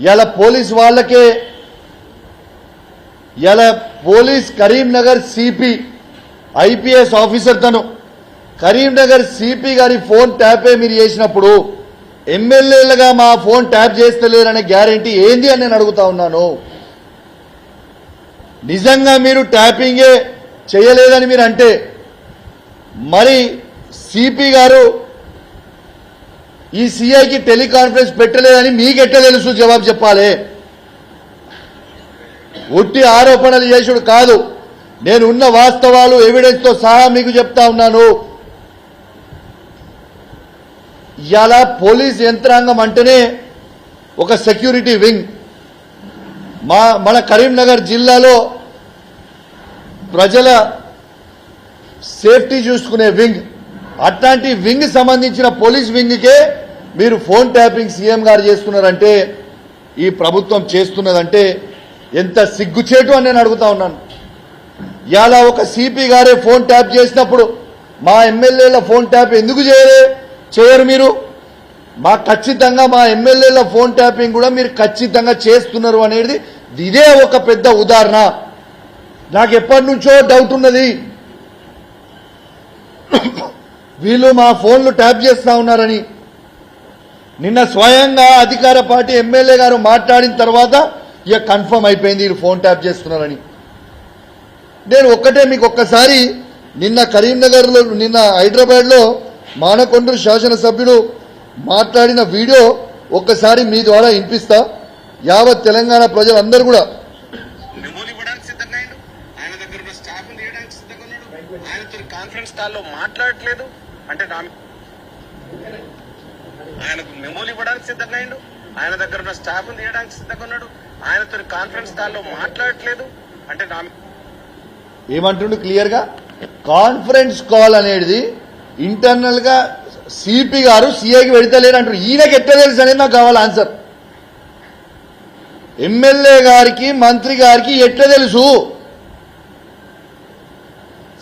ఇలా పోలీస్ వాళ్ళకే ఇలా police Karimnagar CP IPS officer తను కరీంనగర్ సిపి గారి ఫోన్ ట్యాపే మీరు చేసినప్పుడు ఎమ్మెల్యేలుగా మా ఫోన్ ట్యాప్ చేస్తలేరనే గ్యారెంటీ ఏంది అని నేను అడుగుతా ఉన్నాను. నిజంగా మీరు ట్యాపింగే చేయలేదని మీరు అంటే మరి సిపి గారు ఈ సిఐకి టెలికాన్ఫరెన్స్ పెట్టలేదని మీకెట్ట తెలుసు? జవాబు చెప్పాలి. ఉట్టి ఆరోపణలు చేసుడు కాదు, నేను ఉన్న వాస్తవాలు ఎవిడెన్స్ తో సహా మీకు చెప్తా ఉన్నాను. ఇవాళ పోలీస్ యంత్రాంగం అంటేనే ఒక సెక్యూరిటీ వింగ్. మన కరీంనగర్ జిల్లాలో ప్రజల సేఫ్టీ చూసుకునే వింగ్. అట్లాంటి వింగ్ సంబంధించిన పోలీస్ వింగ్కే మీరు ఫోన్ ట్యాపింగ్ సీఎం గారు చేస్తున్నారంటే, ఈ ప్రభుత్వం చేస్తున్నదంటే ఎంత సిగ్గుచేటు అని నేను అడుగుతా ఉన్నాను. ఇవాళ ఒక సిపి గారే ఫోన్ ట్యాప్ చేసినప్పుడు మా ఎమ్మెల్యేల ఫోన్ ట్యాప్ ఎందుకు చేయరు మీరు? ఖచ్చితంగా మా ఎమ్మెల్యేల ఫోన్ ట్యాపింగ్ కూడా మీరు ఖచ్చితంగా చేస్తున్నారు అనేది ఇదే ఒక పెద్ద ఉదాహరణ. నాకు ఎప్పటి నుంచో డౌట్ ఉన్నది, వీళ్ళు మా ఫోన్లు ట్యాప్ చేస్తా ఉన్నారని. నిన్న స్వయంగా అధికార పార్టీ ఎమ్మెల్యే గారు మాట్లాడిన తర్వాత ఇక కన్ఫర్మ్ అయిపోయింది వీళ్ళు ఫోన్ ట్యాప్ చేస్తున్నారని. నేను మీకు ఒక్కసారి నిన్న కరీంనగర్లో నిన్న హైదరాబాద్లో మానకొండూరు శాసనసభ్యుడు మాట్లాడిన వీడియో ఒక్కసారి మీ ద్వారా వినిపిస్తా. యావత్ తెలంగాణ ప్రజలందరూ కూడా కాన్ఫరెన్స్ కాల్లో మాట్లాడట్లేదు అంటే ఆయనకు మెమోలు ఇవ్వడానికి సిద్ధంగా అయ్యిండు, ఆయన దగ్గర ఉన్న స్టాఫ్ తీయడానికి సిద్ధంగా ఉన్నాడు, ఆయనతో కాన్ఫరెన్స్ కాల్లో మాట్లాడట్లేదు అంటే ఏమంటుండు క్లియర్ గా? కాన్ఫరెన్స్ కాల్ అనేది ఇంటర్నల్ గా సిపి గారు సిఐకి పెడతలేరు అంటారు. ఈయనకి ఎట్లా తెలుసు అనేది నాకు కావాలి ఆన్సర్. ఎమ్మెల్యే గారికి మంత్రి గారికి ఎట్లా తెలుసు?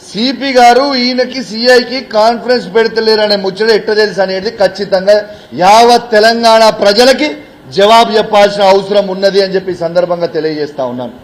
సిపి గారు ఈయనకి సిఐకి కాన్ఫరెన్స్ పెడతలేరు అనే ముచ్చట ఎట్లా తెలుసు అనేది ఖచ్చితంగా యావత్ తెలంగాణ ప్రజలకి జవాబు చెప్పాల్సిన అవసరం ఉన్నది అని చెప్పి సందర్భంగా తెలియజేస్తా ఉన్నాను.